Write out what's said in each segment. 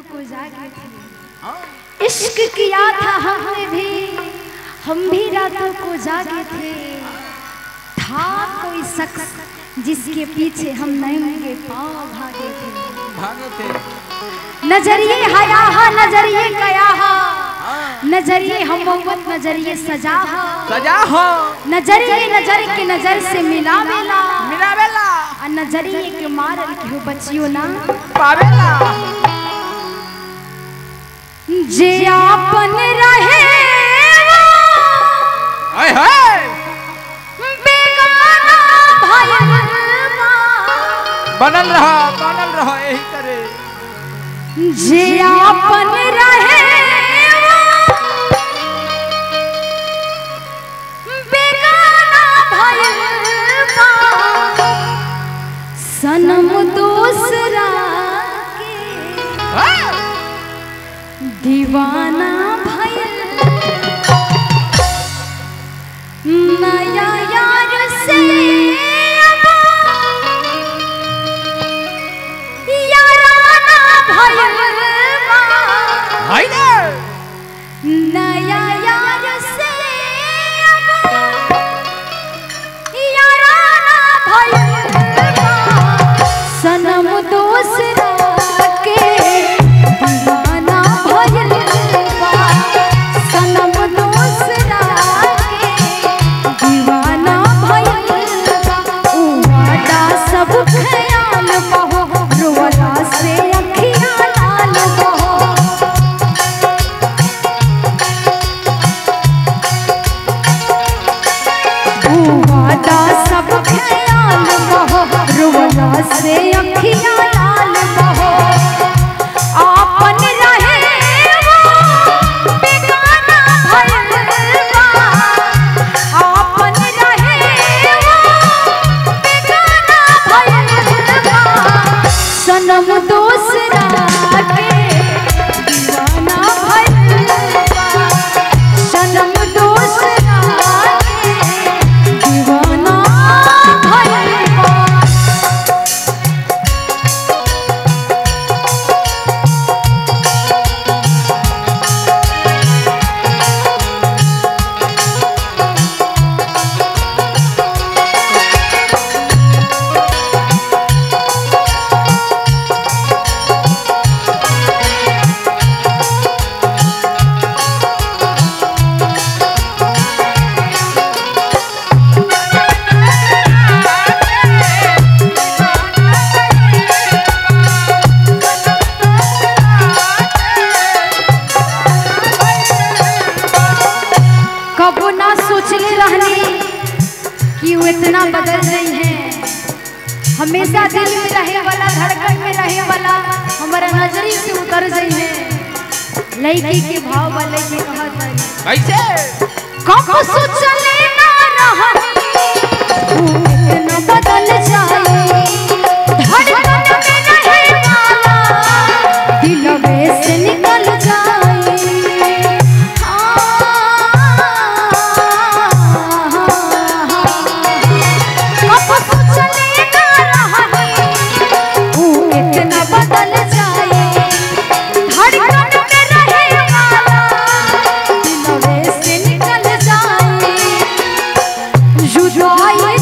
रातों को जागे थे, इश्क किया था हमने भी, हम भी रातों को जागे थे। था कोई शख्स जिसके पीछे हम नंगे पाँव भागे थे। नजरिए हया हा, नजरिए कया हा, नजरिए हम मोहब्बत, नजरिए सजा हा, नजरिए नजर के नजर से मिला बेला, नजरिए के मारल के हो बच्चियों ना पावेला। जे आपन रहे बेगाना बनल रहा यही करे। जे आपन रहे बेगाना भयलबा, सनम दूसरा के दीवाना भयल, नया यार से याराना भयलबा, नया यार से याराना भयलबा, सनम दूसरा के दीवाना भयलबा, सनम दूसरा के दीवाना भयलबा। ऊ वादा सब ख्याल बहो, रोला से अखियाँ लाल बहो। ऊ वादा सब ख्याल बहो, रोला से अखियाँ लाल बहो। आपन रहे वो बेगाना भयलबा, आपन रहे वो बेगाना भयलबा, सनम दूसरा के दीवाना भयलबा, सनम दूसरा के दीवाना भयलबा। कबो ना सोचले रहनी कि वो इतना बदल रही है। हमेशा दिल में रहे वाला, धड़कन में रहे वाला हमारा नजरी से उतर गई है। लड़की के भाव वाले के कहत है कैसे कबो सोचले ना रहनी वो इतना बदल जाए, धड़कन में रहे वाला दिल में से निकल जाए। जुदाई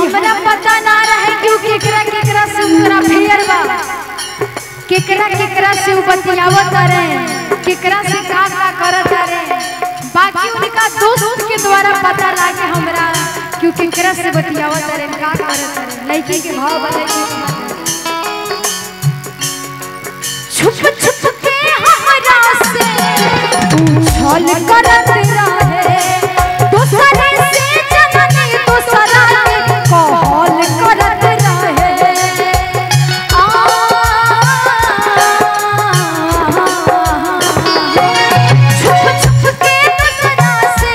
हमरा पता ना रहे क्यों केकरा केकरा से उनकरा फेयर बा, केकरा केकरा से उ बतियावत रहे, केकरा से का करत रहे। बाकी उनका दोस्त के द्वारा पता लागे हमरा क्यों केकरा से बतियावत रहे, का करत रहे। लड़की के भाव बदल छुप छुप के हमरा से छल करत रहे, दूसरे से जननी दूसरा के कहल करत रहे। छुप छुप के दूसरा से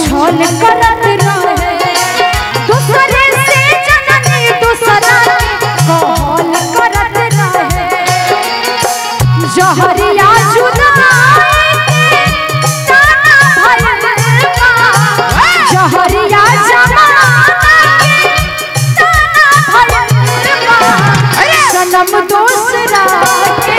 छल करत रहे, दूसरे से जननी दूसरा के कहल करत रहे। जहरिया जुदाई के ताना भइलबा, जहरिया जमाना के ताना भइलबा, सनम दूसरा के